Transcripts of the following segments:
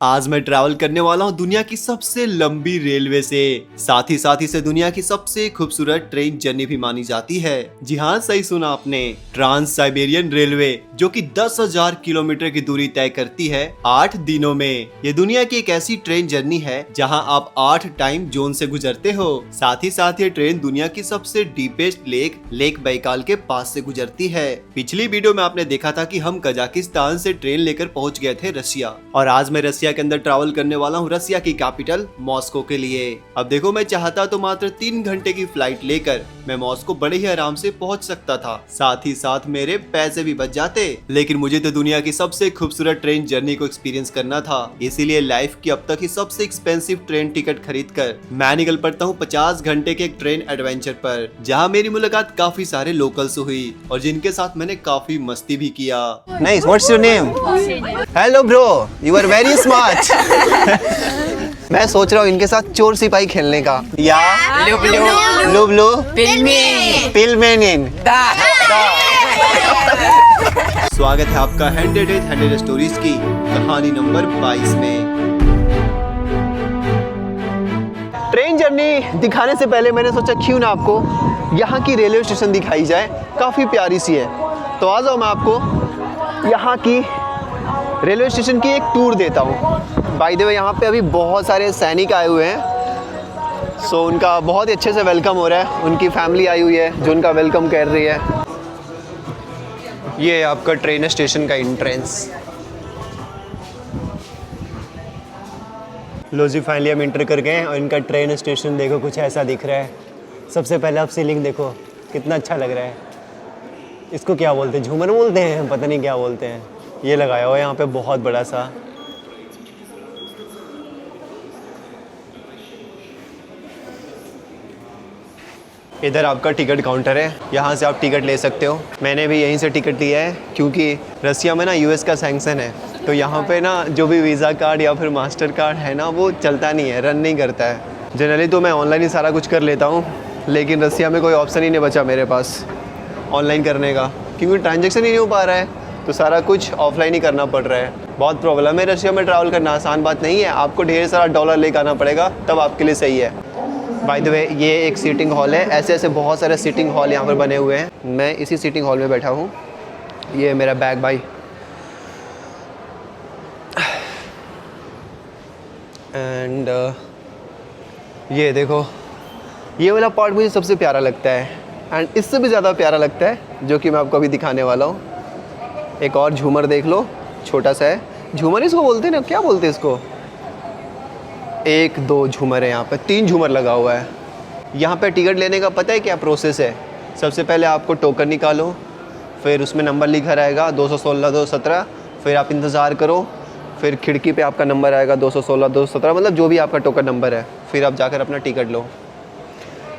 आज मैं ट्रैवल करने वाला हूँ दुनिया की सबसे लंबी रेलवे से, साथ ही इसे दुनिया की सबसे खूबसूरत ट्रेन जर्नी भी मानी जाती है। जी हाँ, सही सुना आपने, ट्रांस साइबेरियन रेलवे, जो कि 10,000 किलोमीटर की दूरी तय करती है 8 दिनों में। ये दुनिया की एक ऐसी ट्रेन जर्नी है जहाँ आप 8 टाइम जोन से गुजरते हो। साथ ही ये ट्रेन दुनिया की सबसे डीपेस्ट लेक बैकाल के पास से गुजरती है। पिछली वीडियो में आपने देखा था कि हम कजाकिस्तान से ट्रेन लेकर पहुंच गए थे रसिया, और आज मैं रसिया के अंदर ट्रैवल करने वाला हूँ रसिया की कैपिटल मॉस्को के लिए। अब देखो, मैं चाहता तो मात्र 3 घंटे की फ्लाइट लेकर मैं मॉस्को बड़े ही आराम से पहुंच सकता था, साथ ही साथ मेरे पैसे भी बच जाते, लेकिन मुझे तो दुनिया की सबसे खूबसूरत ट्रेन जर्नी को एक्सपीरियंस करना था। इसीलिए लाइफ की अब तक की सबसे एक्सपेंसिव ट्रेन टिकट खरीद कर मैं निकल पड़ता हूँ 50 घंटे के एक ट्रेन एडवेंचर पर, जहाँ मेरी मुलाकात काफी सारे लोकल्स हुई और जिनके साथ मैंने काफी मस्ती भी किया। Nice. What's your name? Hello bro. You are very smart. मैं सोच रहा हूँ इनके साथ चोर सिपाही खेलने का। या लुबलू पिलमेनिन। स्वागत है आपका 100 स्टोरीज की कहानी नंबर 22 में। ट्रेन जर्नी दिखाने से पहले मैंने सोचा क्यों ना आपको यहाँ की रेलवे स्टेशन दिखाई जाए, काफ़ी प्यारी सी है। तो आ जाओ, मैं आपको यहाँ की रेलवे स्टेशन की एक टूर देता हूँ। बाय द वे, यहाँ पे अभी बहुत सारे सैनिक आए हुए हैं, सो उनका बहुत ही अच्छे से वेलकम हो रहा है। उनकी फैमिली आई हुई है जो उनका वेलकम कर रही है। ये आपका ट्रेन स्टेशन का एंट्रेंस। लो जी, फाइनली हम इंटर कर गए और इनका ट्रेन स्टेशन देखो कुछ ऐसा दिख रहा है। सबसे पहले आप सीलिंग देखो, कितना अच्छा लग रहा है। इसको क्या बोलते हैं, झूमर बोलते हैं, पता नहीं क्या बोलते हैं। ये लगाया हुआ है यहाँ पे बहुत बड़ा सा। इधर आपका टिकट काउंटर है, यहाँ से आप टिकट ले सकते हो। मैंने भी यहीं से टिकट लिया है क्योंकि रसिया में ना यूएस का सैंक्शन है, तो यहाँ पे ना जो भी वीज़ा कार्ड या फिर मास्टर कार्ड है ना, वो चलता नहीं है, रन नहीं करता है। जनरली तो मैं ऑनलाइन ही सारा कुछ कर लेता हूँ, लेकिन रसिया में कोई ऑप्शन ही नहीं बचा मेरे पास ऑनलाइन करने का, क्योंकि ट्रांजेक्शन ही नहीं हो पा रहा है, तो सारा कुछ ऑफलाइन ही करना पड़ रहा है। बहुत प्रॉब्लम है रशिया में ट्रैवल करना, आसान बात नहीं है। आपको ढेर सारा डॉलर लेकर आना पड़ेगा, तब आपके लिए सही है। बाय द वे, ये एक सीटिंग हॉल है। ऐसे बहुत सारे सीटिंग हॉल यहाँ पर बने हुए हैं। मैं इसी सीटिंग हॉल में बैठा हूँ। ये मेरा बैग भाई, एंड ये देखो, ये वाला पार्ट मुझे सबसे प्यारा लगता है, एंड इससे भी ज़्यादा प्यारा लगता है जो कि मैं आपको अभी दिखाने वाला हूँ। एक और झूमर देख लो, छोटा सा है झूमर, इसको बोलते हैं ना, क्या बोलते हैं इसको। 1-2 झूमर है यहाँ पे, 3 झूमर लगा हुआ है। यहाँ पे टिकट लेने का पता है क्या प्रोसेस है? सबसे पहले आपको टोकन निकालो, फिर उसमें नंबर लिखा रहेगा 216 217, फिर आप इंतज़ार करो, फिर खिड़की पे आपका नंबर आएगा 216 217, मतलब जो भी आपका टोकन नंबर है, फिर आप जाकर अपना टिकट लो।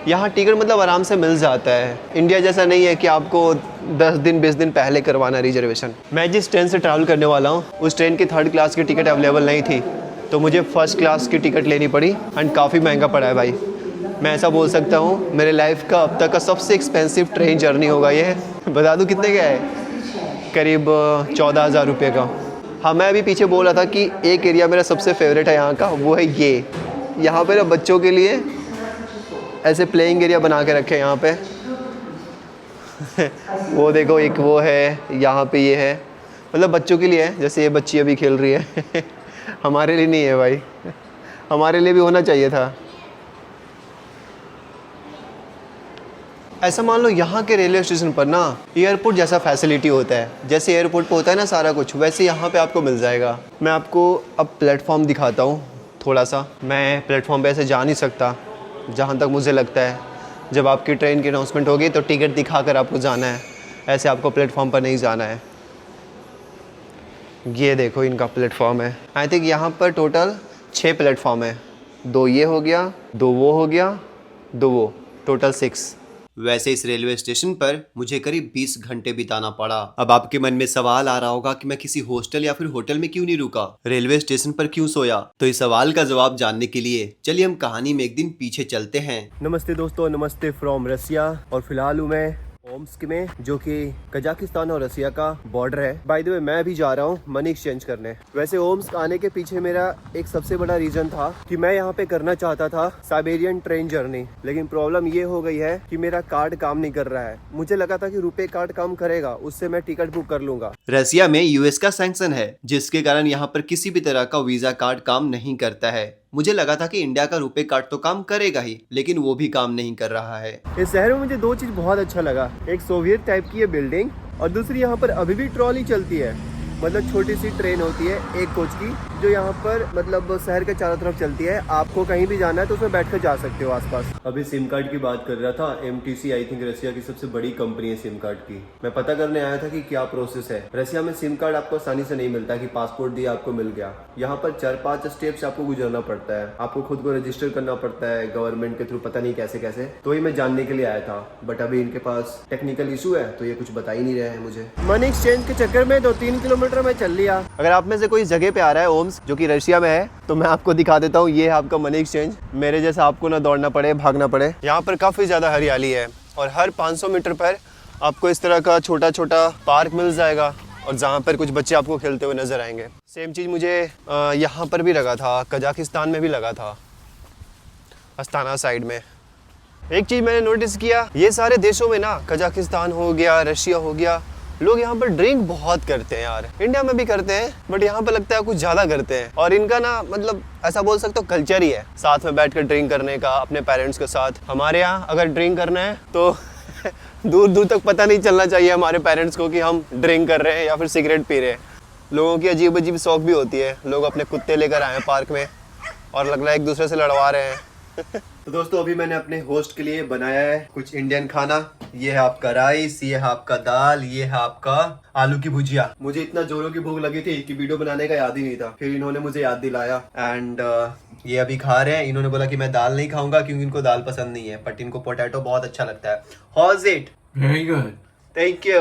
यहाँ टिकट मतलब आराम से मिल जाता है। इंडिया जैसा नहीं है कि आपको 10 दिन 20 दिन पहले करवाना रिजर्वेशन। मैं जिस ट्रेन से ट्रैवल करने वाला हूँ उस ट्रेन की 3rd क्लास की टिकट अवेलेबल नहीं थी, तो मुझे 1st क्लास की टिकट लेनी पड़ी, एंड काफ़ी महंगा पड़ा है भाई। मैं ऐसा बोल सकता हूँ मेरे लाइफ का अब तक का सबसे एक्सपेंसिव ट्रेन जर्नी होगा ये। बता दूँ कितने का है? करीब 14,000 रुपये का। हाँ, मैं अभी पीछे बोल रहा था कि एक एरिया मेरा सबसे फेवरेट है यहाँ का, वो है ये। यहाँ पर बच्चों के लिए ऐसे प्लेइंग एरिया बना के रखे हैं यहाँ पे। वो देखो, एक वो है, यहाँ पे ये है, मतलब बच्चों के लिए है। जैसे ये बच्ची अभी खेल रही है हमारे लिए नहीं है भाई, हमारे लिए भी होना चाहिए था। ऐसा मान लो यहाँ के रेलवे स्टेशन पर ना एयरपोर्ट जैसा फैसिलिटी होता है। जैसे एयरपोर्ट पे होता है ना सारा कुछ, वैसे यहाँ पे आपको मिल जाएगा। मैं आपको अब प्लेटफॉर्म दिखाता हूँ थोड़ा सा। मैं प्लेटफॉर्म पे ऐसे जा नहीं सकता, जहाँ तक मुझे लगता है जब आपकी ट्रेन की अनाउंसमेंट होगी तो टिकट दिखाकर आपको जाना है, ऐसे आपको प्लेटफॉर्म पर नहीं जाना है। ये देखो, इनका प्लेटफॉर्म है। आई थिंक यहाँ पर टोटल 6 प्लेटफॉर्म है। 2 ये हो गया, 2 वो हो गया, 2 वो, टोटल 6। वैसे इस रेलवे स्टेशन पर मुझे करीब 20 घंटे बिताना पड़ा। अब आपके मन में सवाल आ रहा होगा कि मैं किसी हॉस्टल या फिर होटल में क्यों नहीं रुका, रेलवे स्टेशन पर क्यों सोया? तो इस सवाल का जवाब जानने के लिए चलिए हम कहानी में एक दिन पीछे चलते हैं। नमस्ते दोस्तों, नमस्ते फ्रॉम रसिया। और फिलहाल हूँ मैं ओम्स्क में, जो कि कजाकिस्तान और रसिया का बॉर्डर है। बाय द वे मैं भी जा रहा हूँ मनी एक्सचेंज करने। वैसे ओम्स्क आने के पीछे मेरा एक सबसे बड़ा रीजन था कि मैं यहाँ पे करना चाहता था साइबेरियन ट्रेन जर्नी, लेकिन प्रॉब्लम ये हो गई है कि मेरा कार्ड काम नहीं कर रहा है। मुझे लगा था कि रुपे कार्ड काम करेगा, उससे मैं टिकट बुक कर लूंगा। रसिया में यूएस का सैंक्शन है, जिसके कारण यहाँ पर किसी भी तरह का वीजा कार्ड काम नहीं करता है। मुझे लगा था कि इंडिया का रुपे कार्ड तो काम करेगा ही, लेकिन वो भी काम नहीं कर रहा है। इस शहर में मुझे दो चीज बहुत अच्छा लगा, एक सोवियत टाइप की है बिल्डिंग, और दूसरी यहाँ पर अभी भी ट्रॉली चलती है। मतलब छोटी सी ट्रेन होती है एक कोच की, जो यहाँ पर मतलब शहर के चारों तरफ चलती है। आपको कहीं भी जाना है तो उसमें बैठकर जा सकते हो आसपास। अभी सिम कार्ड की बात कर रहा था। MTC आई थिंक रसिया की सबसे बड़ी कंपनी है सिम कार्ड की। मैं पता करने आया था कि क्या प्रोसेस है। रसिया में सिम कार्ड आपको आसानी से नहीं मिलता कि पासपोर्ट दिया आपको मिल गया। यहाँ पर 4-5 स्टेप्स आपको गुजरना पड़ता है। आपको खुद को रजिस्टर करना पड़ता है गवर्नमेंट के थ्रू, पता नहीं कैसे कैसे। तो ही मैं जानने के लिए आया था, बट अभी इनके पास टेक्निकल इशू है तो ये कुछ बता ही नहीं रहे हैं मुझे। मनी एक्सचेंज के चक्कर में 2-3 किलोमीटर में चल लिया। अगर आप में से कोई जगह पे आ रहा है ओम्स्क, जो कि रशिया में है, तो मैं आपको दिखा देता हूँ। ये है आपका मनी एक्सचेंज। मेरे जैसा आपको ना दौड़ना पड़े, भागना पड़े। यहाँ पर काफ़ी ज़्यादा हरियाली है और हर 500 मीटर पर आपको इस तरह का छोटा छोटा पार्क मिल जाएगा, और जहाँ पर कुछ बच्चे आपको खेलते हुए नजर आएंगे। सेम चीज़ मुझे यहाँ पर भी लगा था, कजाकिस्तान में भी लगा था, अस्ताना साइड में। एक चीज़ मैंने नोटिस किया, ये सारे देशों में ना, कजाकिस्तान हो गया, रशिया हो गया, लोग यहाँ पर ड्रिंक बहुत करते हैं यार। इंडिया में भी करते हैं, बट यहाँ पर लगता है कुछ ज़्यादा करते हैं। और इनका ना मतलब ऐसा बोल सकते हो कल्चर ही है साथ में बैठकर ड्रिंक करने का अपने पेरेंट्स के साथ। हमारे यहाँ अगर ड्रिंक करना है तो दूर दूर तक पता नहीं चलना चाहिए हमारे पेरेंट्स को कि हम ड्रिंक कर रहे हैं या फिर सिगरेट पी रहे हैं। लोगों की अजीब अजीब शौक भी होती है। लोग अपने कुत्ते लेकर आए हैं पार्क में और लग रहा है एक दूसरे से लड़वा रहे हैं। तो दोस्तों अभी मैंने अपने होस्ट के लिए बनाया है कुछ इंडियन खाना। ये है आपका राइस, ये है आपका दाल, ये है आपका आलू की भुजिया। मुझे इतना जोरों की भूख लगी थी कि वीडियो बनाने का याद ही नहीं था, फिर इन्होंने मुझे याद दिलाया। एंड ये अभी खा रहे हैं। इन्होंने बोला कि मैं दाल नहीं खाऊंगा क्योंकि इनको दाल पसंद नहीं है, बट इनको पोटैटो बहुत अच्छा लगता है। How is it? Very good. Thank you.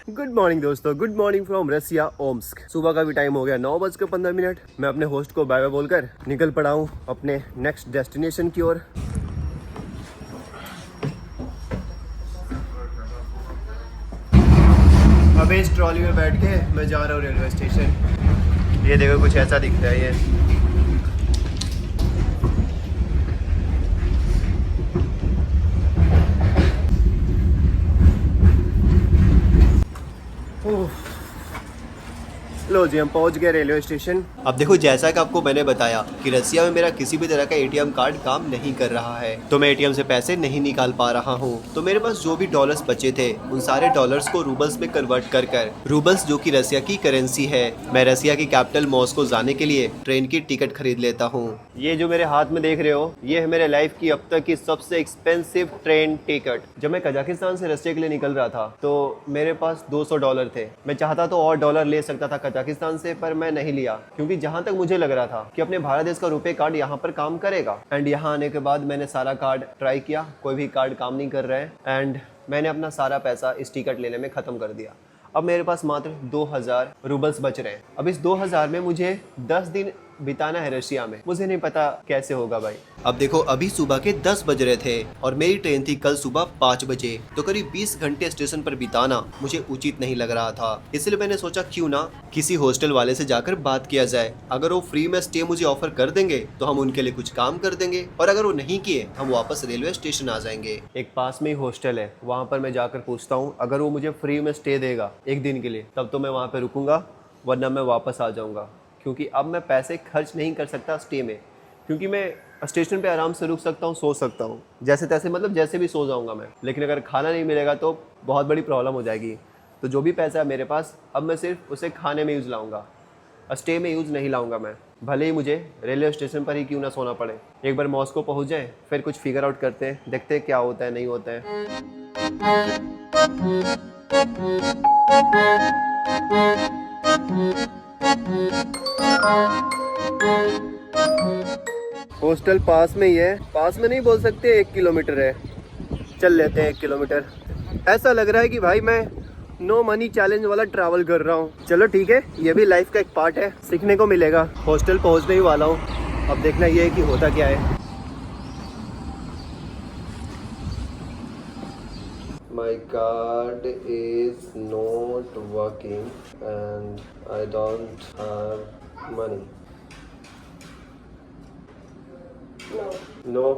Good morning दोस्तों, good morning from Russia Omsk. सुबह का भी टाइम हो गया 9:15। मैं अपने होस्ट को बाय बाय बोलकर निकल पड़ा हूँ अपने नेक्स्ट डेस्टिनेशन की ओर। अब इस ट्रॉली में बैठ के मैं जा रहा हूँ रेलवे स्टेशन। ये देखो कुछ ऐसा दिख रहा है ये। लो जी हम पहुंच गए रेलवे स्टेशन। अब देखो जैसा कि आपको मैंने बताया कि रसिया में मेरा किसी भी तरह का एटीएम कार्ड काम नहीं कर रहा है, तो मैं एटीएम से पैसे नहीं निकाल पा रहा हूँ। तो मेरे पास जो भी डॉलर्स बचे थे उन सारे डॉलर्स को रूबल्स में कन्वर्ट कर रूबल्स जो कि रसिया की करेंसी है, मैं रसिया की कैपिटल मॉस्को जाने के लिए ट्रेन की टिकट खरीद लेता हूँ। ये जो मेरे हाथ में देख रहे हो, ये है मेरे लाइफ की अब तक की सबसे एक्सपेंसिव ट्रेन टिकट। जब मैं कजाकिस्तान से रसिया के लिए निकल रहा था तो मेरे पास $200 थे। मैं चाहता तो और डॉलर ले सकता था कजाकिस्तान से, पर मैं नहीं लिया क्योंकि जहां तक मुझे लग रहा था कि अपने भारत देश का रुपए कार्ड यहां पर काम करेगा। एंड यहां आने के बाद मैंने सारा कार्ड ट्राई किया, कोई भी कार्ड काम नहीं कर रहा है। एंड मैंने अपना सारा पैसा इस टिकट लेने में ख़त्म कर दिया। अब मेरे पास मात्र 2000 रूबल्स बच रहे हैं। अब इस 2000 में मुझे 10 दिन बिताना है रशिया में। मुझे नहीं पता कैसे होगा भाई। अब देखो अभी सुबह के 10 बज रहे थे और मेरी ट्रेन थी कल सुबह 5 बजे, तो करीब 20 घंटे स्टेशन पर बिताना मुझे उचित नहीं लग रहा था। इसलिए मैंने सोचा क्यों ना किसी हॉस्टल वाले से जाकर बात किया जाए। अगर वो फ्री में स्टे मुझे ऑफर कर देंगे तो हम उनके लिए कुछ काम कर देंगे, और अगर वो नहीं किए हम वापस रेलवे स्टेशन आ जाएंगे। एक पास में ही हॉस्टल है, वहाँ पर मैं जाकर पूछता हूँ। अगर वो मुझे फ्री में स्टे देगा 1 दिन के लिए तब तो मैं वहाँ पर रुकूंगा, वरना मैं वापस आ जाऊँगा। क्योंकि अब मैं पैसे खर्च नहीं कर सकता स्टे में, क्योंकि मैं स्टेशन पे आराम से रुक सकता हूँ, सो सकता हूँ जैसे तैसे, मतलब जैसे भी सो जाऊँगा मैं। लेकिन अगर खाना नहीं मिलेगा तो बहुत बड़ी प्रॉब्लम हो जाएगी। तो जो भी पैसा है मेरे पास, अब मैं सिर्फ उसे खाने में यूज़ लाऊंगा, स्टे में यूज़ नहीं लाऊंगा मैं, भले ही मुझे रेलवे स्टेशन पर ही क्यों ना सोना पड़े। एक बार मॉस्को पहुँच जाए फिर कुछ फिगर आउट करते हैं, देखते हैं क्या होता है नहीं होता है। हॉस्टल पास में ही है, पास में नहीं बोल सकते, 1 किलोमीटर है। चल लेते हैं 1 किलोमीटर। ऐसा लग रहा है कि भाई मैं नो मनी चैलेंज वाला ट्रैवल कर रहा हूँ। चलो ठीक है, ये भी लाइफ का एक पार्ट है, सीखने को मिलेगा। हॉस्टल पहुँचने ही वाला हूँ, अब देखना ये है कि होता क्या है। My card is not working and I don't have money. No.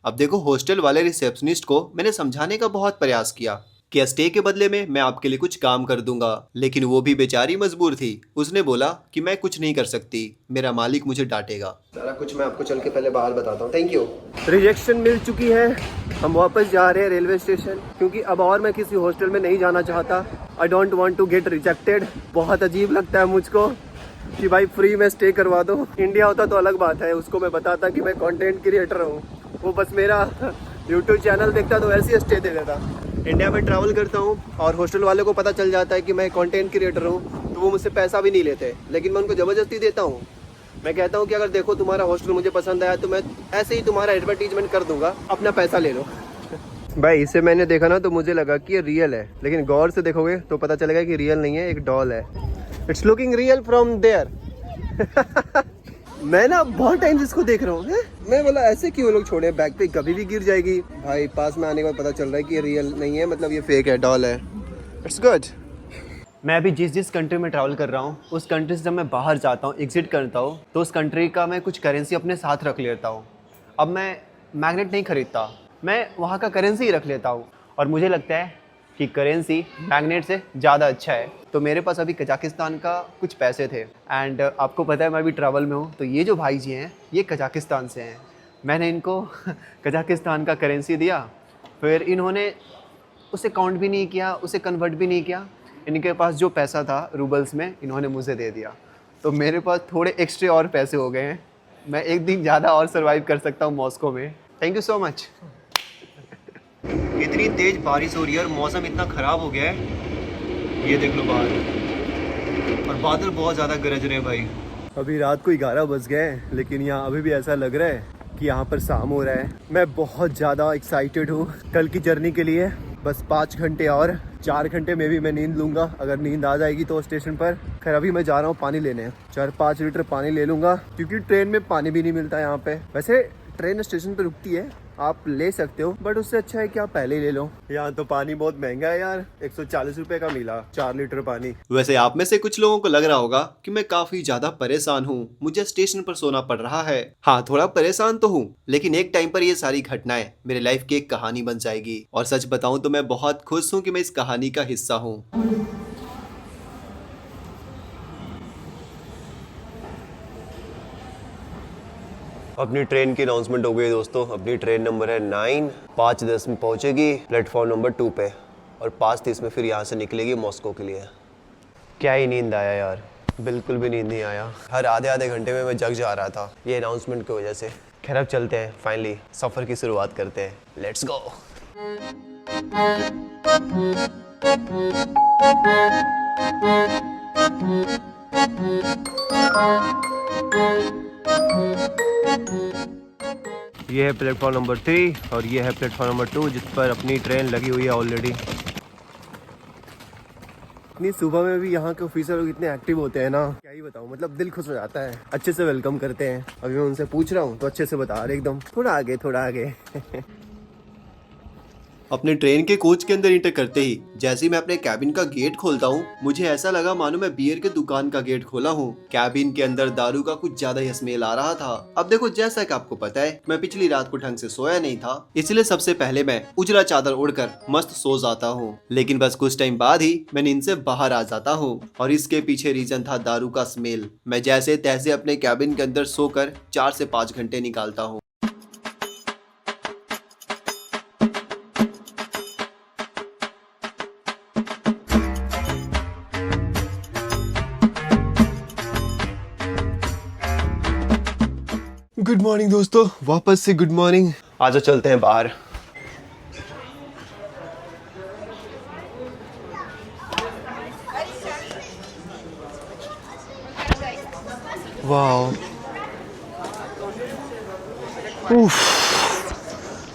अब देखो, हॉस्टल वाले रिसेप्शनिस्ट को मैंने समझाने का बहुत प्रयास किया कि स्टे के बदले में मैं आपके लिए कुछ काम कर दूंगा, लेकिन वो भी बेचारी मजबूर थी। उसने बोला कि मैं कुछ नहीं कर सकती, मेरा मालिक मुझे डांटेगा। सारा कुछ मैं आपको चल के पहले बाहर बताता हूँ। Thank you. रिजेक्शन मिल चुकी है, हम वापस जा रहे हैं रेलवे स्टेशन, क्योंकि अब और मैं किसी हॉस्टल में नहीं जाना चाहता। I don't want to get rejected. बहुत अजीब लगता है मुझको कि भाई फ्री में स्टे करवा दो। इंडिया होता तो अलग बात है, उसको मैं बताता कि मैं कंटेंट क्रिएटर हूँ, वो बस मेरा यूट्यूब चैनल देखता तो ऐसे ही स्टे दे देता। इंडिया में ट्रैवल करता हूँ और हॉस्टल वाले को पता चल जाता है कि मैं कंटेंट क्रिएटर हूँ, तो वो मुझसे पैसा भी नहीं लेते, लेकिन मैं उनको ज़बरदस्ती देता हूँ। मैं कहता हूँ कि अगर देखो तुम्हारा हॉस्टल मुझे पसंद आया तो मैं ऐसे ही तुम्हारा एडवर्टीजमेंट कर दूंगा, अपना पैसा ले लो। भाई इसे मैंने देखा ना तो मुझे लगा कि ये रियल है, लेकिन गौर से देखोगे तो पता चलेगा कि रियल नहीं है, एक डॉल है। It's looking real from there. मैं ना बहुत टाइम से इसको देख रहा हूँ। मैं बोला ऐसे क्यों लोग छोड़े, बैग पे कभी भी गिर जाएगी। भाई पास में आने के बाद पता चल रहा है कि ये रियल नहीं है, मतलब ये फेक है, डॉल है। It's good. मैं अभी जिस कंट्री में ट्रैवल कर रहा हूँ, उस कंट्री से जब मैं बाहर जाता हूँ, एग्जिट करता हूँ, तो उस कंट्री का मैं कुछ करेंसी अपने साथ रख लेता हूँ। अब मैं मैग्नेट नहीं खरीदता, मैं वहाँ का करेंसी ही रख लेता हूँ, और मुझे लगता है कि करेंसी मैग्नेट से ज़्यादा अच्छा है। तो मेरे पास अभी कजाकिस्तान का कुछ पैसे थे, एंड आपको पता है मैं अभी ट्रैवल में हूँ, तो ये जो भाई जी हैं ये कजाकिस्तान से हैं। मैंने इनको कजाकिस्तान का करेंसी दिया, फिर इन्होंने उसे काउंट भी नहीं किया, उसे कन्वर्ट भी नहीं किया। इनके पास जो पैसा था रूबल्स में, इन्होंने मुझे दे दिया, तो मेरे पास थोड़े एक्स्ट्रा और पैसे हो गए हैं। मैं एक दिन ज़्यादा और सर्वाइव कर सकता हूँ मॉस्को में। Thank you so much. इतनी तेज बारिश हो रही है और मौसम इतना ख़राब हो गया है, ये देख लो बाहर, और बादल बहुत ज़्यादा गरज रहे हैं भाई। अभी रात को 11 बज गए, लेकिन यहाँ अभी भी ऐसा लग रहा है कि यहाँ पर शाम हो रहा है। मैं बहुत ज़्यादा एक्साइटेड हूँ कल की जर्नी के लिए। बस 5 घंटे और 4 घंटे में भी मैं नींद लूँगा, अगर नींद आ जाएगी तो स्टेशन पर। खैर अभी मैं जा रहा हूँ पानी लेने, 4-5 लीटर पानी ले लूँगा, क्योंकि ट्रेन में पानी भी नहीं मिलता यहाँ पे। वैसे ट्रेन स्टेशन पर रुकती है, आप ले सकते हो, बट उससे अच्छा है कि आप पहले ही ले लो। यहाँ तो पानी बहुत महंगा है यार, 140 रुपए का मिला 4 लीटर पानी। वैसे आप में से कुछ लोगों को लग रहा होगा कि मैं काफी ज्यादा परेशान हूँ, मुझे स्टेशन पर सोना पड़ रहा है। हाँ, थोड़ा परेशान तो हूँ, लेकिन एक टाइम पर ये सारी घटनाएं मेरे लाइफ की एक कहानी बन जाएगी। और सच बताऊं तो मैं बहुत खुश हूँ कि मैं इस कहानी का हिस्सा हूँ। अपनी ट्रेन की अनाउंसमेंट हो गई दोस्तों। अपनी ट्रेन नंबर है 9, 5:10 में पहुंचेगी प्लेटफॉर्म नंबर 2 पे, और 5:30 में फिर यहाँ से निकलेगी मॉस्को के लिए। क्या ही नींद आया यार, बिल्कुल भी नींद नहीं आया। हर आधे घंटे में मैं जग जा रहा था ये अनाउंसमेंट की वजह से। खैर अब चलते हैं, फाइनली सफ़र की शुरुआत करते हैं। Let's go. ये है प्लेटफॉर्म नंबर 3 और ये है प्लेटफॉर्म नंबर 2, जिस पर अपनी ट्रेन लगी हुई है ऑलरेडी। इतनी सुबह में भी यहाँ के ऑफिसर लोग इतने एक्टिव होते हैं ना, क्या ही बताऊँ, मतलब दिल खुश हो जाता है। अच्छे से वेलकम करते हैं। अभी मैं उनसे पूछ रहा हूँ तो अच्छे से बता रहे, एकदम थोड़ा आगे थोड़ा आगे। अपने ट्रेन के कोच के अंदर इंटर करते ही जैसे ही मैं अपने कैबिन का गेट खोलता हूँ, मुझे ऐसा लगा मानो मैं बियर के दुकान का गेट खोला हूँ। कैबिन के अंदर दारू का कुछ ज्यादा ही स्मेल आ रहा था। अब देखो, जैसा कि आपको पता है मैं पिछली रात को ढंग से सोया नहीं था, इसलिए सबसे पहले मैं उजला चादर उड़कर मस्त सो जाता हूँ। लेकिन बस कुछ टाइम बाद ही मैं नींद से बाहर आ जाता हूँ, और इसके पीछे रीजन था दारू का स्मेल। मैं जैसे तैसे अपने कैबिन के अंदर सोकर 4 से 5 घंटे निकालता हूँ। गुड मॉर्निंग दोस्तों, वापस से गुड मॉर्निंग। आज चलते हैं बाहर। वाह,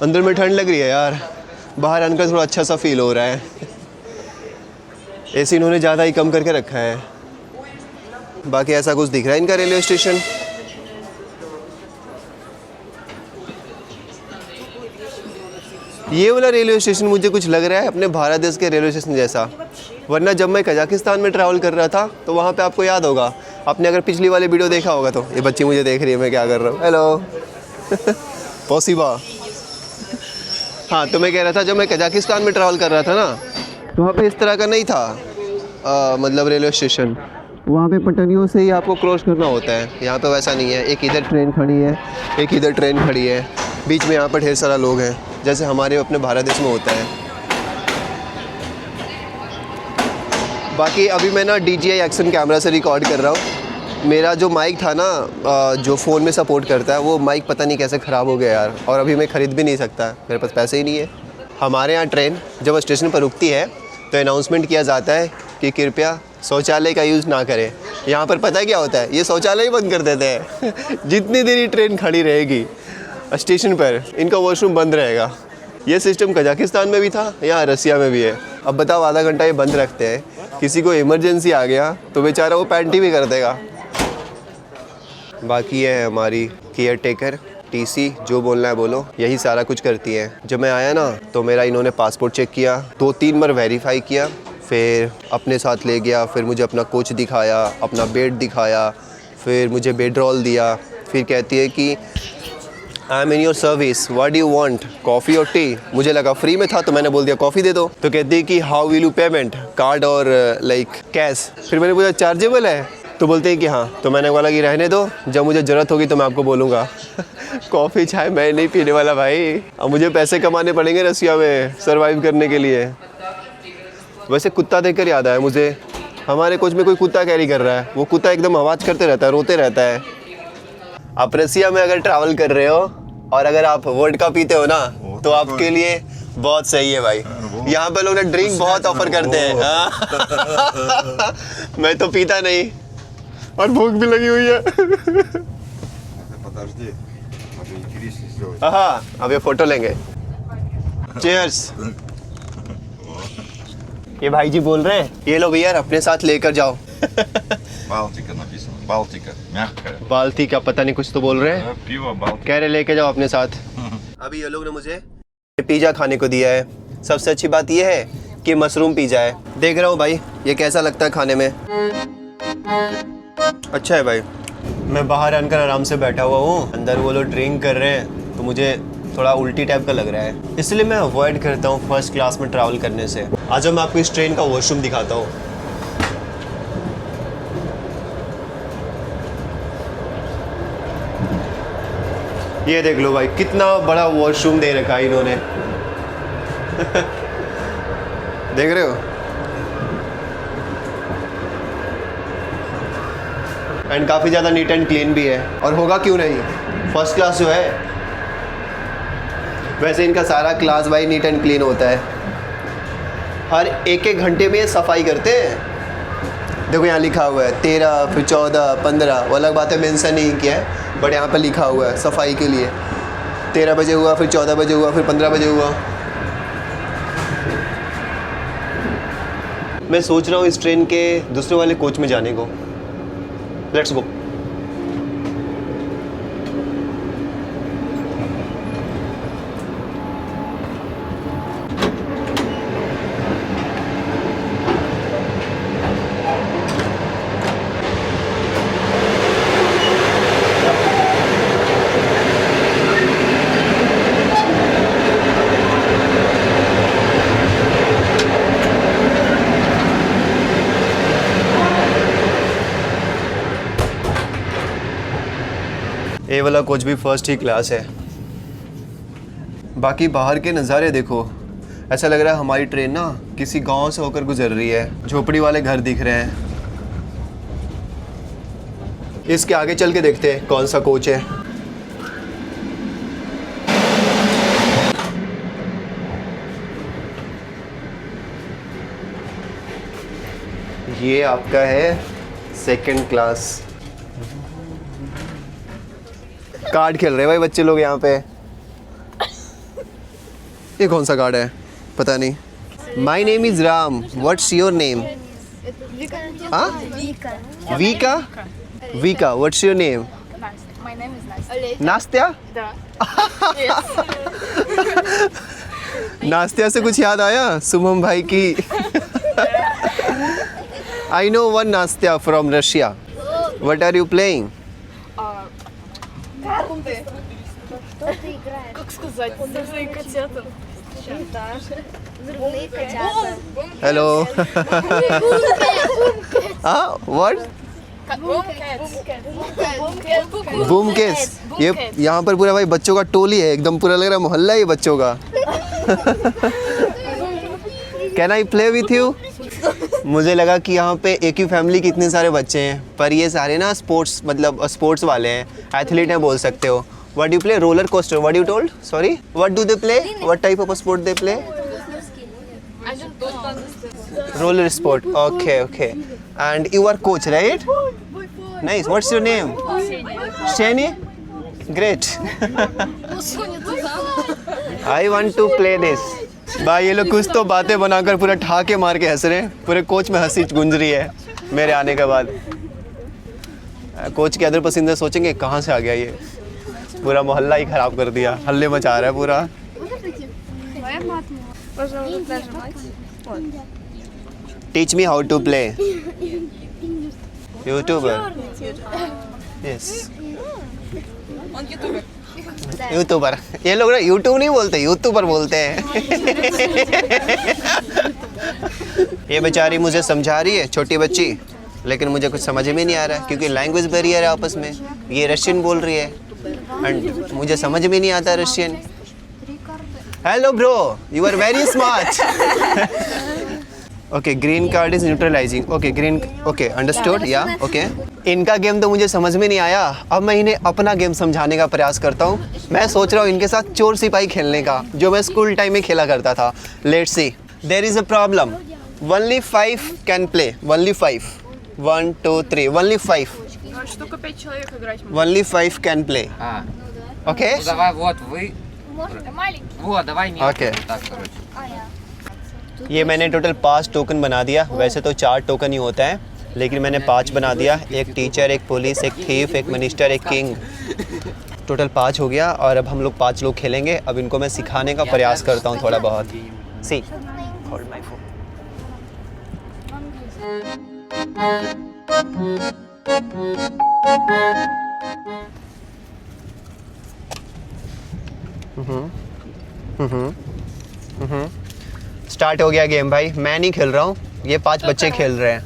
अंदर में ठंड लग रही है यार, बाहर आकर थोड़ा अच्छा सा फील हो रहा है। एसी इन्होंने ज़्यादा ही कम करके रखा है। बाकी ऐसा कुछ दिख रहा है इनका रेलवे स्टेशन। ये वाला रेलवे स्टेशन मुझे कुछ लग रहा है अपने भारत देश के रेलवे स्टेशन जैसा, वरना जब मैं कजाकिस्तान में ट्रैवल कर रहा था तो वहाँ पे आपको याद होगा, आपने अगर पिछली वाली वीडियो देखा होगा तो। ये बच्ची मुझे देख रही है मैं क्या कर रहा हूँ। हेलो पॉसिबा। हाँ तो मैं कह रहा था जब मैं कजाकिस्तान में ट्रैवल कर रहा था ना तो वहाँ पे इस तरह का नहीं था मतलब रेलवे स्टेशन, वहाँ पे पटरियों से ही आपको क्रॉस करना होता है। यहाँ पे वैसा नहीं है, एक इधर ट्रेन खड़ी है, एक इधर ट्रेन खड़ी है, बीच में यहाँ पर ढेर सारा लोग हैं जैसे हमारे अपने भारत देश में होता है। बाकी अभी मैं ना DJI एक्शन कैमरा से रिकॉर्ड कर रहा हूँ। मेरा जो माइक था ना जो फ़ोन में सपोर्ट करता है वो माइक पता नहीं कैसे ख़राब हो गया यार, और अभी मैं ख़रीद भी नहीं सकता, मेरे पास पैसे ही नहीं है। हमारे यहाँ ट्रेन जब स्टेशन पर रुकती है तो अनाउंसमेंट किया जाता है कि कृपया शौचालय का यूज़ ना करें। यहाँ पर पता है क्या होता है, ये शौचालय ही बंद कर देते हैं जितनी देर ये ट्रेन खड़ी रहेगी स्टेशन पर इनका वॉशरूम बंद रहेगा। ये सिस्टम कजाकिस्तान में भी था, यहाँ रसिया में भी है। अब बताओ आधा घंटा ये बंद रखते हैं, किसी को इमरजेंसी आ गया तो बेचारा वो पैंटी भी कर देगा। बाकी है हमारी केयर टेकर TC, जो बोलना है बोलो, यही सारा कुछ करती है। जब मैं आया ना तो मेरा इन्होंने पासपोर्ट चेक किया, 2-3 बार वेरीफाई किया, फिर अपने साथ ले गया, फिर मुझे अपना कोच दिखाया, अपना बेड दिखाया, फिर मुझे बेड रोल दिया, फिर कहती है कि I am in your service, what do you want, coffee और टी। मुझे लगा फ्री में था तो मैंने बोल दिया कॉफ़ी दे दो। तो कहती है कि how will you payment, card और लाइक कैश। फिर मैंने पूछा चार्जेबल है, तो बोलते हैं कि हाँ। तो मैंने बोला कि रहने दो, जब मुझे ज़रूरत होगी तो मैं आपको बोलूँगा। कॉफ़ी चाय मैं नहीं पीने वाला भाई, अब मुझे पैसे कमाने पड़ेंगे रसिया में सर्वाइव करने के लिए। वैसे कुत्ता देखकर याद आया मुझे, हमारे कोच में कोई कुत्ता कैरी कर रहा है, वो कुत्ता एकदम आवाज़ करते रहता है, रोते रहता है। आप रसिया में अगर ट्रैवल कर रहे हो और अगर आप वोडका पीते हो ना तो आपके लिए बहुत सही है भाई। यहाँ पे लोग ना ड्रिंक बहुत ऑफर करते हैं। मैं तो पीता नहीं और भूख भी लगी हुई है। हाँ अब ये फोटो लेंगे। चीयर्स। ये भाई जी बोल रहे हैं, ये लो भैया अपने साथ लेकर जाओ। Балтика написано. Балтика. Мягкая. बाल्टी का पता नहीं कुछ तो बोल रहे हैं, Пиво Балтика. कह रहे लेके जाओ अपने साथ। अभी ये लोग ने मुझे पिज़्ज़ा खाने को दिया है। सबसे अच्छी बात ये है कि मशरूम पिज़्ज़ा है। देख रहा हूँ भाई ये कैसा लगता है खाने में। अच्छा है भाई। मैं बाहर आकर आराम से बैठा हुआ हूँ, अंदर वो लोग ड्रिंक कर रहे हैं तो मुझे थोड़ा उल्टी टाइप का लग रहा है, इसलिए मैं अवॉइड करता हूँ फर्स्ट क्लास में ट्रैवल करने से। आज मैं आपको इस ट्रेन का वॉशरूम दिखाता हूँ। ये देख लो भाई कितना बड़ा वॉशरूम दे रखा है इन्होंने। देख रहे हो, एंड काफ़ी ज़्यादा नीट एंड क्लीन भी है, और होगा क्यों नहीं, फर्स्ट क्लास जो है। वैसे इनका सारा क्लास भाई नीट एंड क्लीन होता है, हर एक घंटे में सफाई करते हैं। देखो यहाँ लिखा हुआ है 13, फिर 14, 15, वो अलग बात है मेंशन नहीं किया है, बट यहाँ पर लिखा हुआ है सफाई के लिए 13 बजे हुआ, फिर 14 बजे हुआ, फिर 15 बजे हुआ। मैं सोच रहा हूँ इस ट्रेन के दूसरे वाले कोच में जाने को। Let's go. ये वाला कोच भी फर्स्ट ही क्लास है। बाकी बाहर के नज़ारे देखो, ऐसा लग रहा है हमारी ट्रेन ना किसी गांव से होकर गुजर रही है। झोपड़ी वाले घर दिख रहे हैं। इसके आगे चल के देखते हैं कौन सा कोच है। ये आपका है सेकंड क्लास। कार्ड खेल रहे हैं भाई बच्चे लोग यहाँ पे। ये कौन सा कार्ड है पता नहीं। My name is Ram, what's your name? हाँ Vika. Vika, what's your name? My name is Nastya. Nastya. Nastya से कुछ याद आया शुभम भाई की? I know one Nastya from Russia. What are you playing? Как сказать? Взрывные котята. Взрывные котята. Hello. What? Boom case. ये यहाँ पर पूरा भाई बच्चों का टोली है, एकदम पूरा लग रहा है मोहल्ला ही बच्चों का. Can I play with you? मुझे लगा कि यहाँ पे एक ही फैमिली के इतने सारे बच्चे हैं, पर ये सारे ना स्पोर्ट्स मतलब स्पोर्ट्स वाले हैं, एथलीट हैं बोल सकते हो. What do you play? Roller coaster. What you told? Sorry. What do they play? What type of a sport they play? Roller sport. Okay, okay. And you are coach, right? Nice. What's your name? Shani. Great. I want to play this. भाई ये लोग कुछ तो बातें बनाकर पूरा ठाके मार के हंस रहे हैं. पूरे कोच में हंसी गूंज रही है मेरे आने के बाद. कोच के अदर पसंदीदा सोचेंगे कहाँ से आ गया ये, पूरा मोहल्ला ही खराब कर दिया, हल्ले मचा रहा है पूरा. Teach me how to play. YouTuber. Yes YouTuber. ये लोग ना यूट्यूब नहीं बोलते, यूट्यूबर बोलते हैं. ये बेचारी मुझे समझा रही है, छोटी बच्ची, लेकिन मुझे कुछ समझ में नहीं आ रहा है क्योंकि लैंग्वेज बैरियर है आपस में. ये रशियन बोल रही है एंड मुझे समझ में नहीं आता Russian. Hello bro, you are very smart. Okay, green card is neutralising. Okay green. Okay understood. Yeah okay. इनका गेम तो मुझे समझ में नहीं आया, अब मैं इन्हें अपना गेम समझाने का प्रयास करता हूँ. मैं सोच रहा हूँ इनके साथ चोर सिपाही खेलने का, जो मैं स्कूल टाइम में खेला करता था. Let's see. There is a problem. Only 5 can play. Only 5. 1, 2, 3. Only 5. Штука 5 человек играть может. Only 5 can play. Okay? Ну давай вот вы. Вот, давай мне. Okay. Вот так, короче. ये मैंने टोटल 5 टोकन बना दिया. वैसे तो 4 टोकन ही होता है, लेकिन मैंने 5 बना दिया. एक टीचर, एक पुलिस, एक थीफ, एक मिनिस्टर, एक किंग. टोटल 5 हो गया और अब हम लोग 5 लोग खेलेंगे. अब इनको मैं सिखाने का प्रयास करता हूँ थोड़ा बहुत. सी होल्ड माय फोन. स्टार्ट हो गया गेम भाई. मैं नहीं खेल रहा हूँ, ये 5 बच्चे खेल रहे हैं.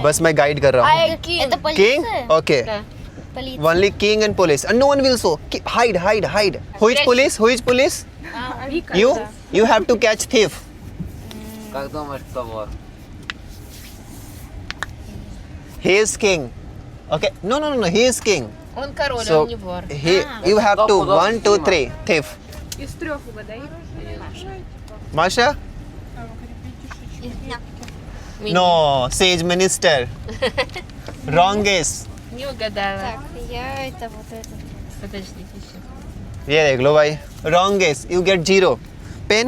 बस मैं गाइड कर रहा हूँ. King. Okay. Only king and police. And no one will so. Hide, hide, hide. Who is police? Who is police? You? You have to catch thief. Как думаешь, кто вор? He is king. Okay. No, no, no, no. He is king. Он король, So он не вор. you have to 1, 2, 3. Thief. Из 3 угадай. Masha? No. Sage minister. Wrong guess. Не угадала. Я это вот это. Подождите еще. ये देख लो भाई. Wrong guess. You get 0. Pen.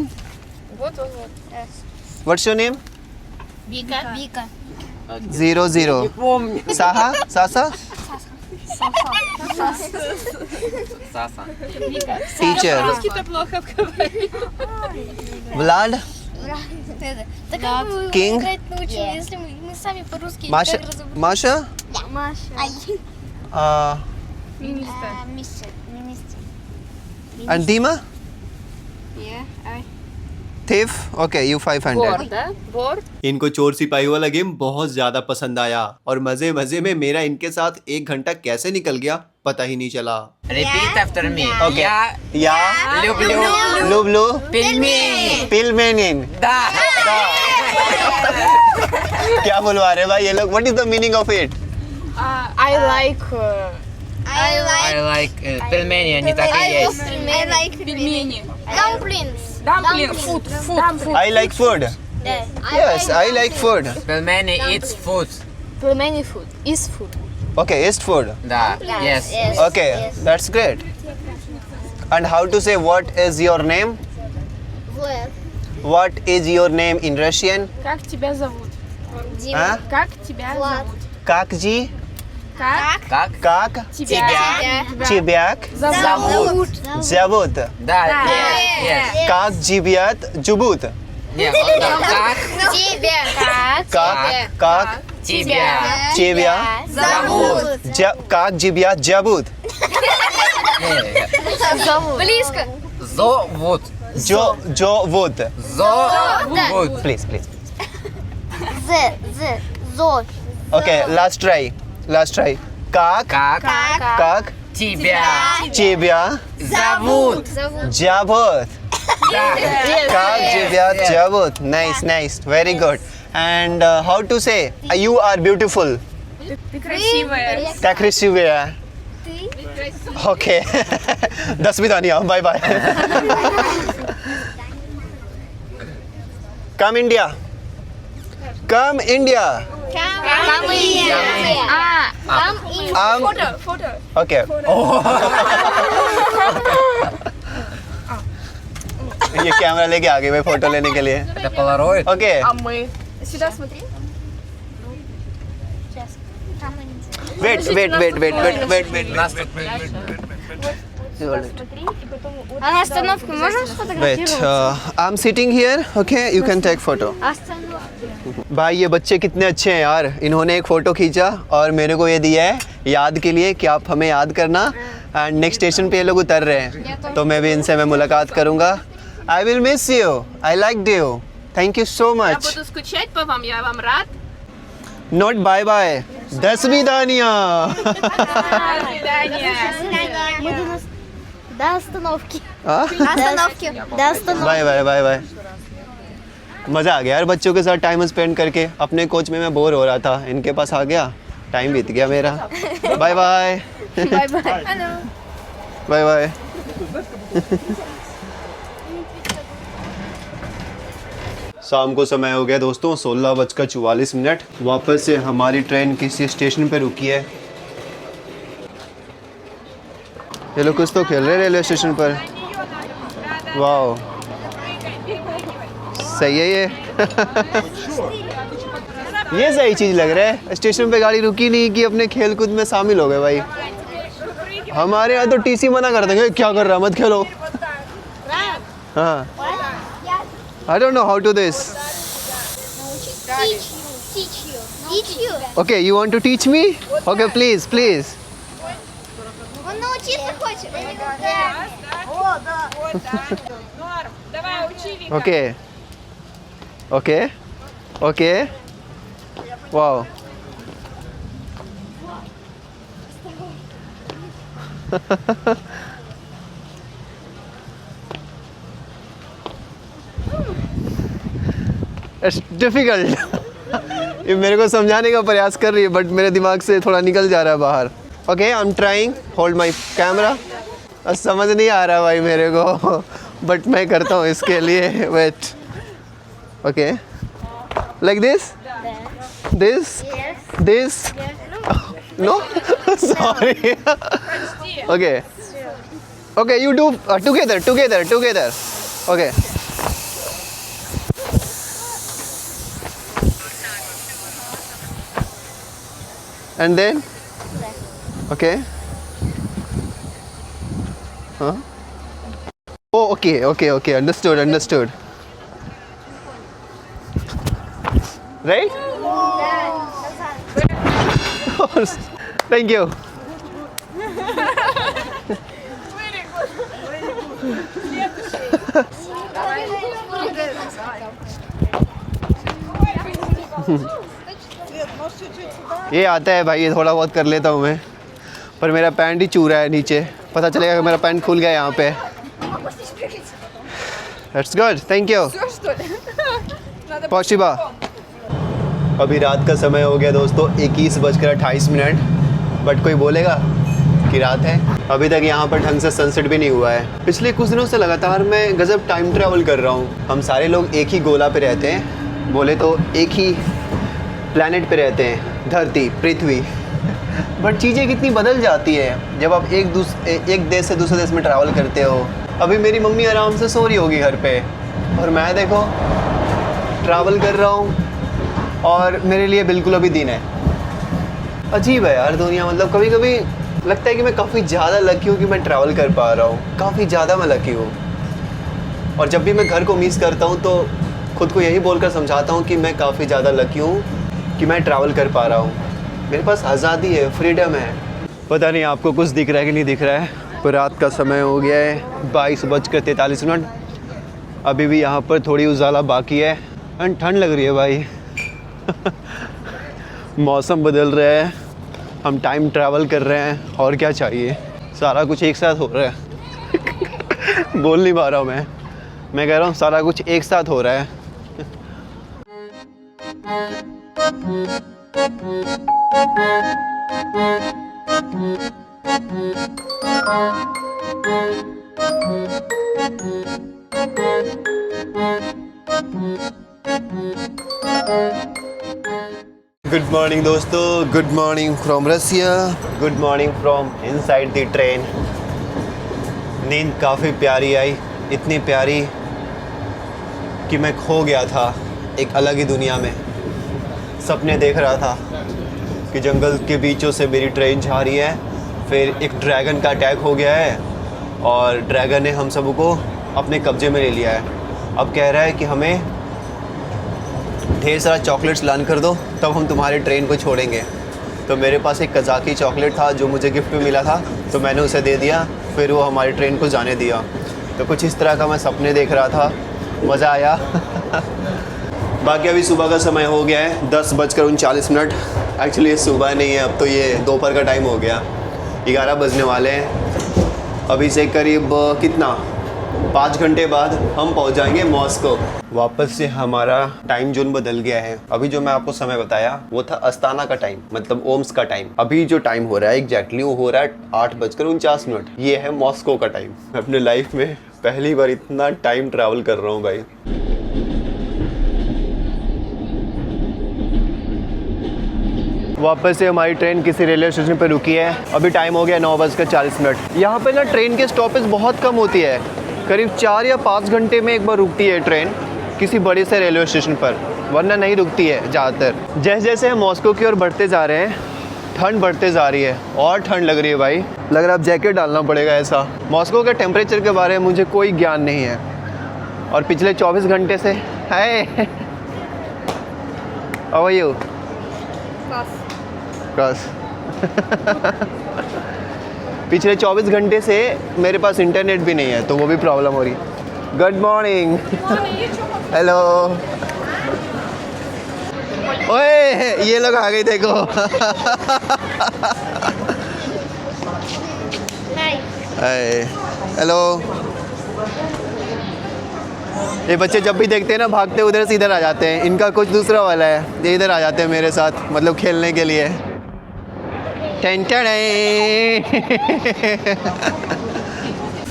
Вот, вот, вот. What's your name? Вика. Вика. 0, 0. Saha? Sasa? Саса. Teacher. Русский-то плохо говорит. Vlad? Так как мы King? играть научили, если мы сами по-русски Masha? так разобрались? Masha? Маша. Министр. Мистер. Министр. And Dima? Yeah. Thief? Okay, you 500. Вор, да? Вор. इनको चोर सिपाही वाला game बहुत ज्यादा पसंद आया और मजे मजे में मेरा इनके साथ 1 घंटा कैसे निकल गया पता ही नहीं चला. Repeat after me. Okay. Я Yeah. люблю Lublу? пельмени. Pilmenin. Да. क्या बुलवा रहे भाई ये लोग? What is the meaning of it? I like... I like пельмени, они так и есть. I like Пельмени. dumplings. Dumpling. Food. I like food. Yes, I like food. Пельмени it's food. Пельмени food. Is food. Okay, it's food. Да. Yes. Okay, that's great. And how to say what is your name? Влад. What is your name in Russian? Как тебя зовут? Дима. А? Как тебя Влад. зовут? Как ji? Как? Как? Тебя. Чебяк. Зовут. Зовут. Да, yes. Как живет Джубут? Нет, вот так. Как Тебя. Как тебя тебя Зовут. как живет Джубут? Близко. зовут. Джовут. Зовут. Please, please. Зо. Okay, last try. Как Как тебя тебя зовут. Джабут? Да. Как живет Джабут? Nice, very good. And how to say you are beautiful? Как красивая? Okay. До свидания. Bye bye. Come India. Come India. Okay. ये camera लेके आ गए भाई photo लेने के लिए. Это Polaroid. Okay. Мы. Сюда смотри. Wait. У нас тут А на остановку можно Wait. сфотографировать? I'm sitting here. Okay, you can take photo. भाई ये बच्चे कितने अच्छे हैं यार. इन्होंने एक फ़ोटो खींचा और मेरे को ये दिया है याद के लिए कि आप हमें याद करना. एंड नेक्स्ट स्टेशन पे ये लोग उतर रहे हैं तो मैं भी इनसे मैं मुलाकात करूँगा. I will miss you. I like you. Thank you so Я much. буду скучать по вам, я вам рад. Not bye bye. до свидания. До остановки. हाँ? До остановки. बाय. मज़ा आ गया यार बच्चों के साथ टाइम स्पेंड करके. अपने कोच में मैं बोर हो रहा था, इनके पास आ गया, टाइम बीत गया मेरा. बाय. बाय. शाम को समय हो गया दोस्तों 16:44. वापस से हमारी ट्रेन किसी स्टेशन पे रुकी है. ये लोग कुछ तो खेल रहे हैं रेलवे स्टेशन पर. वाह, सही है ये. ये सही चीज़ लग रहा है. स्टेशन पे गाड़ी रुकी नहीं कि अपने खेल कूद में शामिल हो गए भाई. हमारे यहाँ तो टीसी मना कर देंगे, क्या कर रहा मत खेलो. हाँ, I don't know how to this. Teach you. Okay, you want to teach me? Okay, please. Он научиться хочет. Давай, учи, Вика. Okay. Wow. It's difficult. ये मेरे को समझाने का प्रयास कर रही है बट मेरे दिमाग से थोड़ा निकल जा रहा है बाहर. Okay, I'm trying. Hold my camera. समझ नहीं आ रहा भाई मेरे को बट मैं करता हूँ इसके लिए. Wait. Okay. Like this? This? No? Sorry. Okay, you do together. Okay. And then? Okay. Huh? Oh, okay. Understood. Right? Thank you. ये आता है भाई, ये थोड़ा बहुत कर लेता हूँ मैं, पर मेरा पैंट ही चूरा है नीचे. पता चलेगा कि मेरा पैंट खुल गया यहाँ पे. That's good. Thank you. पहुँचिबा. अभी रात का समय हो गया दोस्तों 21:28. बट कोई बोलेगा कि रात है. अभी तक यहाँ पर ढंग से सनसेट भी नहीं हुआ है. पिछले कुछ दिनों से लगातार मैं गजब टाइम ट्रैवल कर रहा हूँ. हम सारे लोग एक ही गोला पे रहते हैं, बोले तो एक ही प्लैनेट पे रहते हैं, धरती, पृथ्वी. बट चीज़ें कितनी बदल जाती है जब आप एक देश से दूसरे देश में ट्रैवल करते हो. अभी मेरी मम्मी आराम से सो रही होगी घर पे और मैं देखो ट्रैवल कर रहा हूँ और मेरे लिए बिल्कुल अभी दिन है. अजीब है यार दुनिया, मतलब कभी कभी लगता है कि मैं काफ़ी ज़्यादा लकी हूँ कि मैं ट्रैवल कर पा रहा हूँ, काफ़ी ज़्यादा मैं लकी हूँ। और जब भी मैं घर को मिस करता हूँ तो खुद को यही बोलकर समझाता हूँ कि मैं काफ़ी ज़्यादा लकी हूँ कि मैं ट्रैवल कर पा रहा हूँ। मेरे पास आज़ादी है, फ्रीडम है। पता नहीं आपको कुछ दिख रहा है कि नहीं दिख रहा है, पर रात का समय हो गया है 22:43। अभी भी यहाँ पर थोड़ी उजाला बाकी है एंड ठंड लग रही है भाई। मौसम बदल रहा है, हम टाइम ट्रैवल कर रहे हैं, और क्या चाहिए। सारा कुछ एक साथ हो रहा है। बोल नहीं पा रहा हूँ मैं कह रहा हूँ सारा कुछ एक साथ हो रहा है। गुड मॉर्निंग दोस्तों, good morning from Russia, good morning from inside the train. नींद काफ़ी प्यारी आई, इतनी प्यारी कि मैं खो गया था एक अलग ही दुनिया में। सपने देख रहा था कि जंगल के बीचों से मेरी ट्रेन जा रही है, फिर एक ड्रैगन का अटैक हो गया है और ड्रैगन ने हम सबको अपने कब्जे में ले लिया है। अब कह रहा है कि हमें ढेर सारा चॉकलेट्स लान कर दो तब हम तुम्हारे ट्रेन को छोड़ेंगे। तो मेरे पास एक कज़ाकी चॉकलेट था जो मुझे गिफ्ट में मिला था, तो मैंने उसे दे दिया, फिर वो हमारी ट्रेन को जाने दिया। तो कुछ इस तरह का मैं सपने देख रहा था, मज़ा आया। बाकी अभी सुबह का समय हो गया है 10:39। एक्चुअली ये सुबह नहीं है, अब तो ये दोपहर का टाइम हो गया, 11 बजने वाले हैं। अभी से करीब कितना 5 घंटे बाद हम पहुंच जाएंगे मॉस्को। वापस से हमारा टाइम जोन बदल गया है। अभी जो मैं आपको समय बताया वो था अस्ताना का टाइम, मतलब ओम्स का टाइम। अभी जो टाइम हो रहा है एग्जैक्टली वो हो रहा है 8:49। ये है मॉस्को का टाइम। मैं अपने लाइफ में पहली बार इतना टाइम ट्रैवल कर रहा हूँ भाई। वापस से हमारी ट्रेन किसी रेलवे स्टेशन पर रुकी है। अभी टाइम हो गया 9:40। यहाँ पे ना ट्रेन के स्टॉपेज बहुत कम होती है, करीब 4 या 5 घंटे में एक बार रुकती है ट्रेन किसी बड़े से रेलवे स्टेशन पर, वरना नहीं रुकती है ज़्यादातर। जैसे जैसे हम मॉस्को की ओर बढ़ते जा रहे हैं ठंड बढ़ते जा रही है, और ठंड लग रही है भाई। लग रहा है अब जैकेट डालना पड़ेगा ऐसा। मॉस्को के टेम्परेचर के बारे में मुझे कोई ज्ञान नहीं है, और पिछले 24 घंटे से है हाउ आर यू क्रॉस। पिछले 24 घंटे से मेरे पास इंटरनेट भी नहीं है, तो वो भी प्रॉब्लम हो रही है। Good morning. हेलो। ओए ये लोग आ गए देखो। हेलो। ये बच्चे जब भी देखते हैं ना भागते उधर से इधर आ जाते हैं। इनका कुछ दूसरा वाला है, ये इधर आ जाते हैं मेरे साथ, मतलब खेलने के लिए।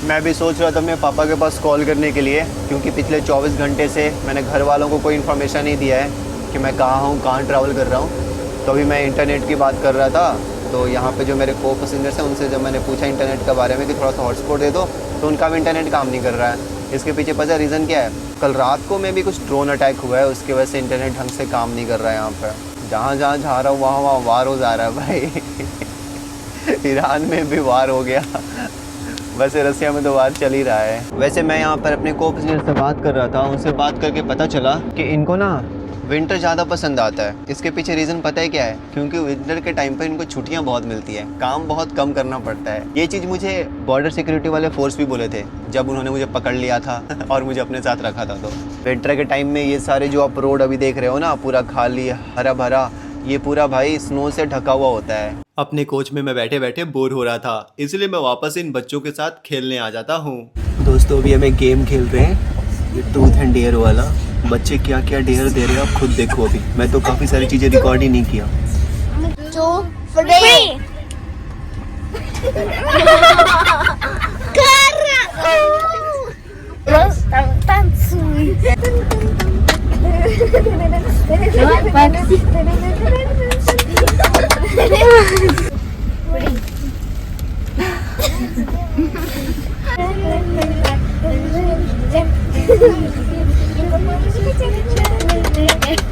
मैं भी सोच रहा था मैं पापा के पास कॉल करने के लिए, क्योंकि पिछले 24 घंटे से मैंने घर वालों को कोई इन्फॉर्मेशन नहीं दिया है कि मैं कहाँ हूँ, कहाँ ट्रैवल कर रहा हूँ। तो अभी मैं इंटरनेट की बात कर रहा था, तो यहाँ पे जो मेरे को पैसेंजर्स हैं उनसे जब मैंने पूछा इंटरनेट के बारे में कि थोड़ा सा हॉटस्पॉट दे दो, तो उनका भी इंटरनेट काम नहीं कर रहा है। इसके पीछे पता रीज़न क्या है? कल रात को में भी कुछ ड्रोन अटैक हुआ है, उसकी वजह से इंटरनेट ढंग से काम नहीं कर रहा है यहाँ पर। जहाँ जहाँ जा रहा हूँ वहाँ वार हो जा रहा है भाई। ईरान में भी वार हो गया, वैसे रसिया में तो वार चल ही रहा है। वैसे मैं यहाँ पर अपने को पैसेंजर से बात कर रहा था, उनसे बात करके पता चला कि इनको ना विंटर ज़्यादा पसंद आता है। इसके पीछे रीज़न पता है क्या है? क्योंकि विंटर के टाइम पर इनको छुट्टियाँ बहुत मिलती है, काम बहुत कम करना पड़ता है। ये चीज़ मुझे बॉर्डर सिक्योरिटी वाले फोर्स भी बोले थे जब उन्होंने मुझे पकड़ लिया था और मुझे अपने साथ रखा था। तो विंटर के टाइम में ये सारे जो आप रोड अभी देख रहे हो ना, पूरा खाली हरा भरा, ये पूरा भाई स्नो से ढका हुआ होता है। अपने कोच में मैं बैठे बैठे बोर हो रहा था, इसलिए मैं वापस इन बच्चों के साथ खेलने आ जाता हूँ। दोस्तों अभी हमें गेम खेल रहे हैं, ये ट्रूथ एंड डेयर वाला। बच्चे क्या क्या डेयर दे रहे हैं आप खुद देखो। अभी मैं तो काफ़ी सारी चीज़ें रिकॉर्ड ही नहीं किया। 2, 3. Танцуй. Давай, Макси.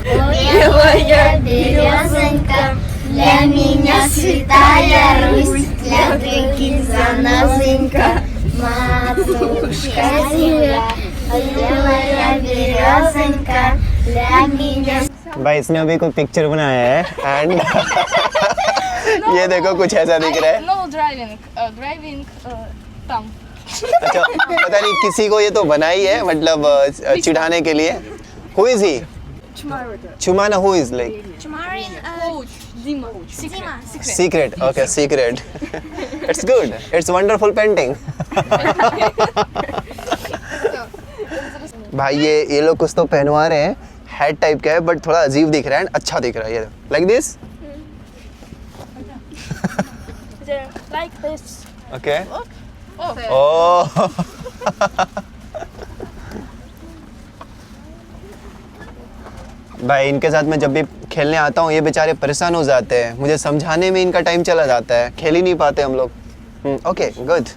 Белая березонька для меня भाई इसने अभी कोई पिक्चर बनाया है एंड ये देखो कुछ ऐसा दिख रहा है। No driving. Driving там. अच्छा पता नहीं किसी को ये तो बना ही है, मतलब चिढ़ाने के लिए। Who is he? Chumana, who is like? Coach. Дима. Secret. Okay, secret. It's good. It's wonderful painting. भाई ये लोग कुछ तो पहनवा रहे हैं, हेड टाइप का है बट थोड़ा अजीब दिख रहा है and अच्छा दिख रहा है ये। Like this? Like this. Okay. Oh. भाई इनके साथ मैं जब भी खेलने आता हूँ ये बेचारे परेशान हो जाते हैं, मुझे समझाने में इनका टाइम चला जाता है, खेल ही नहीं पाते हम लोग। Okay good.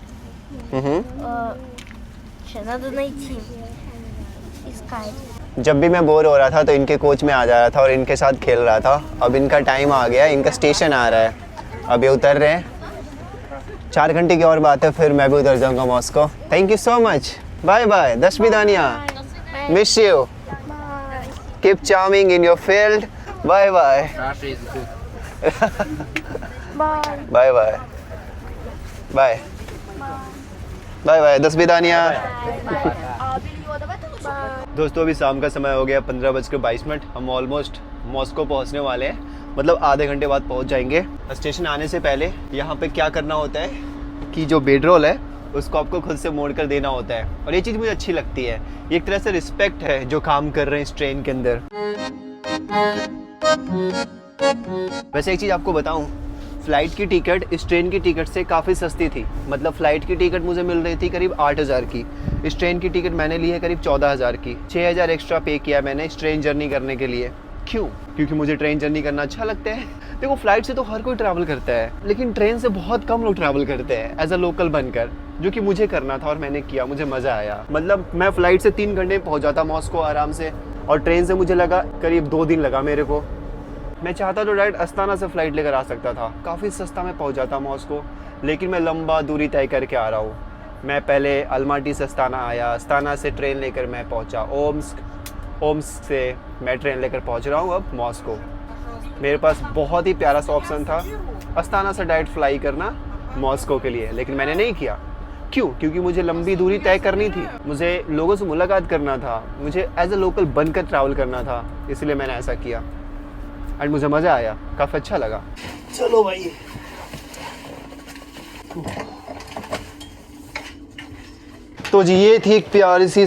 Надо найти. Искать. जब भी मैं बोर हो रहा था तो इनके कोच में आ जा रहा था और इनके साथ खेल रहा था। अब इनका टाइम आ गया, इनका स्टेशन आ रहा है, अब ये उतर रहे हैं। 4 घंटे की और बात है फिर मैं भी उतर जाऊंगा Moscow. Thank you so much, bye bye, दस विदानिया, miss you, keep charming in your field, bye bye Russia is good. Bye. Bye bye bye bye bye, दस विदानिया। दोस्तों अभी शाम का समय हो गया 15:22। हम ऑलमोस्ट मॉस्को पहुंचने वाले हैं, मतलब आधे घंटे बाद पहुंच जाएंगे। स्टेशन आने से पहले यहाँ पे क्या करना होता है कि जो बेडरोल है उसको आपको खुद से मोड़ कर देना होता है, और ये चीज़ मुझे अच्छी लगती है। ये एक तरह से रिस्पेक्ट है जो काम कर रहे हैं इस ट्रेन के अंदर। वैसे एक चीज़ आपको बताऊँ, फ़्लाइट की टिकट इस ट्रेन की टिकट से काफ़ी सस्ती थी। मतलब फ़्लाइट की टिकट मुझे मिल रही थी करीब 8,000 की, इस ट्रेन की टिकट मैंने ली है करीब 14,000 की। 6,000 एक्स्ट्रा पे किया मैंने इस ट्रेन जर्नी करने के लिए। क्यों? क्योंकि मुझे ट्रेन जर्नी करना अच्छा लगता है। देखो फ्लाइट से तो हर कोई ट्रैवल करता है, लेकिन ट्रेन से बहुत कम लोग ट्रैवल करते हैं एज अ लोकल बनकर, जो कि मुझे करना था और मैंने किया, मुझे मज़ा आया। मतलब मैं फ़्लाइट से 3 घंटे में पहुँच जाता मॉस्को आराम से, और ट्रेन से मुझे लगा करीब 2 दिन लगा मेरे को। मैं चाहता तो डायरेक्ट अस्ताना से फ़्लाइट लेकर आ सकता था, काफ़ी सस्ता में पहुँच जाता मॉस्को, लेकिन मैं लंबा दूरी तय करके आ रहा हूँ। मैं पहले अल्माटी से अस्ताना आया, अस्ताना से ट्रेन लेकर मैं पहुँचा ओम्स्क, ओम्स्क से मैं ट्रेन लेकर पहुँच रहा हूँ अब मॉस्को। मेरे पास बहुत ही प्यारा सा ऑप्शन था अस्ताना से डायरेक्ट फ्लाई करना मॉस्को के लिए, लेकिन मैंने नहीं किया। क्यों? क्योंकि मुझे लंबी दूरी तय करनी थी, मुझे लोगों से मुलाकात करना था, मुझे एज अ लोकल बनकर ट्रैवल करना था, इसलिए मैंने ऐसा किया एंड मुझे मज़ा आया, काफ़ी अच्छा लगा। चलो भाई, तो जी ये थी एक प्यारी सी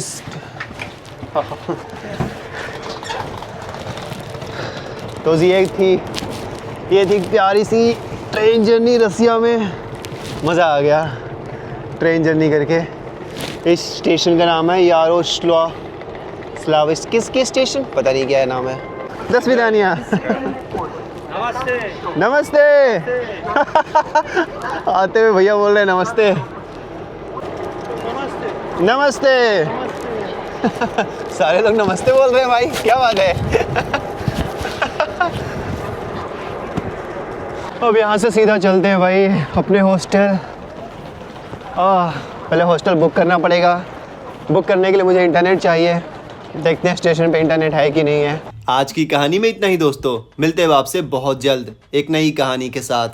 तो जी ये थी प्यारी सी ट्रेन जर्नी रसिया में। मज़ा आ गया ट्रेन जर्नी करके। इस स्टेशन का नाम है यारोस्लाविच, किसके स्टेशन पता नहीं क्या है नाम है। दस विदानिया। नमस्ते नमस्ते। आते हुए भैया बोल रहे हैं नमस्ते नमस्ते। सारे लोग नमस्ते बोल रहे हैं भाई, क्या बात है। अब यहाँ से सीधा चलते हैं भाई अपने हॉस्टल। पहले हॉस्टल बुक करना पड़ेगा। बुक करने के लिए मुझे इंटरनेट चाहिए, देखते हैं स्टेशन पे इंटरनेट है कि नहीं है। आज की कहानी में इतना ही दोस्तों, मिलते हैं आपसे बहुत जल्द एक नई कहानी के साथ।